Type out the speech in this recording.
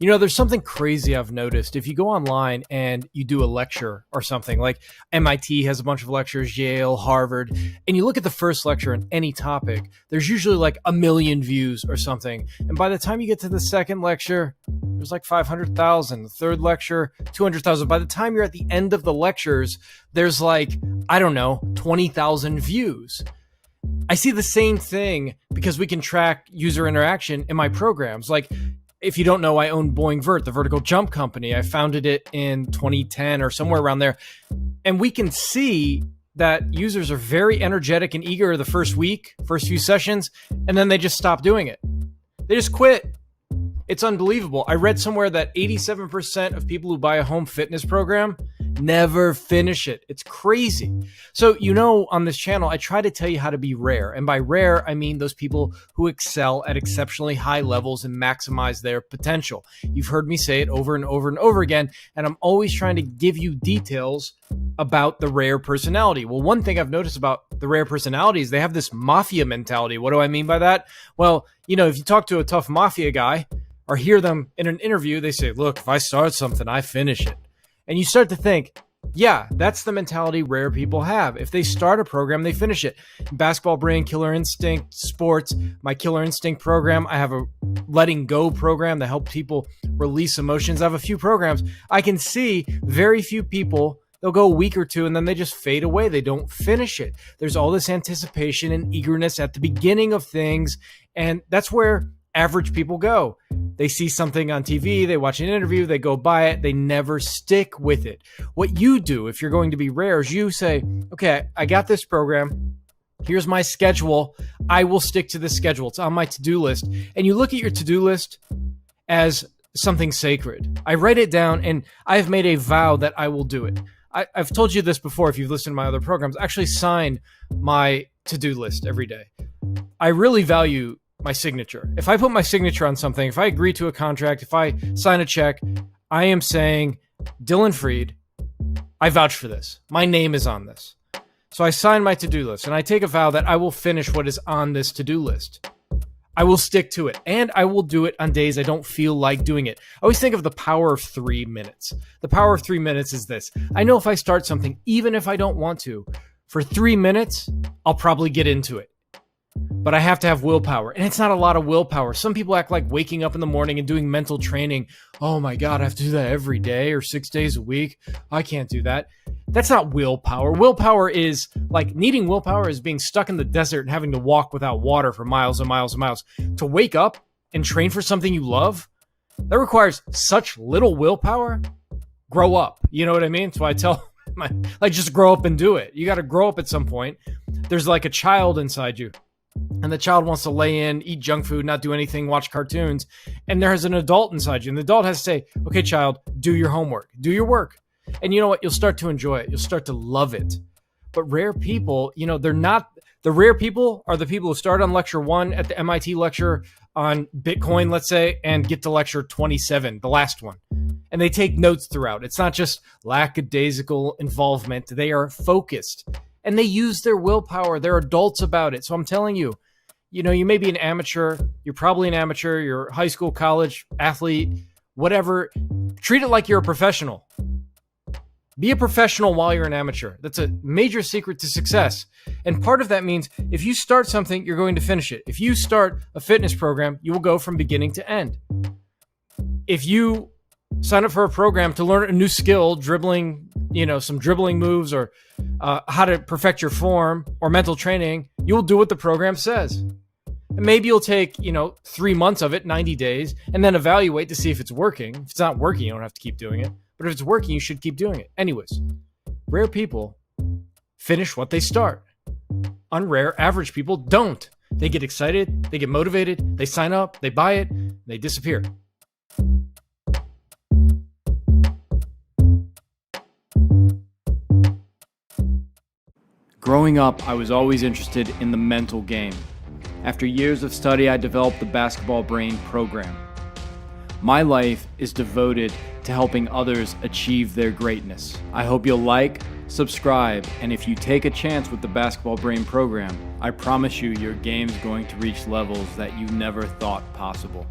There's something crazy I've noticed. If you go online and you do a lecture or something, like MIT has a bunch of lectures, Yale, Harvard, and you look at the first lecture on any topic, there's usually like a million views or something. And by the time you get to the second lecture, there's like 500,000. The third lecture, 200,000. By the time you're at the end of the lectures, there's like, I don't know, 20,000 views. I see the same thing because we can track user interaction in my programs. Like, if you don't know, I own Boeing Vert, the vertical jump company. I founded it in 2010 or somewhere around there. And we can see that users are very energetic and eager the first week, first few sessions, and then they just stop doing it. They just quit. It's unbelievable. I read somewhere that 87% of people who buy a home fitness program never finish it. It's crazy. So, on this channel, I try to tell you how to be rare. And by rare, I mean those people who excel at exceptionally high levels and maximize their potential. You've heard me say it over and over and over again, and I'm always trying to give you details about the rare personality. Well, one thing I've noticed about the rare personality is they have this mafia mentality. What do I mean by that? Well, if you talk to a tough mafia guy or hear them in an interview, they say, look, if I start something, I finish it. And you start to think, yeah, that's the mentality rare people have. If they start a program, they finish it. Basketball Brain, Killer Instinct, sports, my Killer Instinct program. I have a letting go program that helps people release emotions. I have a few programs. I can see very few people, they'll go a week or two and then they just fade away. They don't finish it. There's all this anticipation and eagerness at the beginning of things. And that's where average people go. They see something on TV, they watch an interview, they go buy it, they never stick with it. What you do if you're going to be rare is you say, okay, I got this program. Here's my schedule. I will stick to this schedule. It's on my to-do list. And you look at your to-do list as something sacred. I write it down and I've made a vow that I will do it. I've told you this before if you've listened to my other programs. I actually sign my to-do list every day. I really value my signature. If I put my signature on something, if I agree to a contract, if I sign a check, I am saying, Dylan Fried, I vouch for this. My name is on this. So I sign my to-do list and I take a vow that I will finish what is on this to-do list. I will stick to it and I will do it on days I don't feel like doing it. I always think of the power of 3 minutes. The power of 3 minutes is this. I know if I start something, even if I don't want to, for 3 minutes, I'll probably get into it. But I have to have willpower. And it's not a lot of willpower. Some people act like waking up in the morning and doing mental training. Oh my God, I have to do that every day or 6 days a week. I can't do that. That's not willpower. Willpower is like needing willpower is being stuck in the desert and having to walk without water for miles and miles and miles. To wake up and train for something you love, that requires such little willpower. Grow up. You know what I mean? So I tell just grow up and do it. You got to grow up at some point. There's like a child inside you. And the child wants to lay in, eat junk food, not do anything, watch cartoons. And there's an adult inside you. And the adult has to say, okay, child, do your homework, do your work. And you know what? You'll start to enjoy it. You'll start to love it. But rare people, they're not, the rare people are the people who start on lecture 1 at the MIT lecture on Bitcoin, let's say, and get to lecture 27, the last one. And they take notes throughout. It's not just lackadaisical involvement. They are focused. And they use their willpower. They're adults about it. So I'm telling you, you may be an amateur. You're probably an amateur. You're a high school, college, athlete, whatever. Treat it like you're a professional. Be a professional while you're an amateur. That's a major secret to success. And part of that means if you start something, you're going to finish it. If you start a fitness program, you will go from beginning to end. If you sign up for a program to learn a new skill, dribbling, some dribbling moves or how to perfect your form or mental training, you'll do what the program says. And maybe you'll take, 3 months of it, 90 days, and then evaluate to see if it's working. If it's not working, you don't have to keep doing it. But if it's working, you should keep doing it. Anyways, rare people finish what they start. Unrare, average people don't. They get excited, they get motivated, they sign up, they buy it, they disappear. Growing up, I was always interested in the mental game. After years of study, I developed the Basketball Brain program. My life is devoted to helping others achieve their greatness. I hope you'll like, subscribe, and if you take a chance with the Basketball Brain program, I promise you your game's going to reach levels that you never thought possible.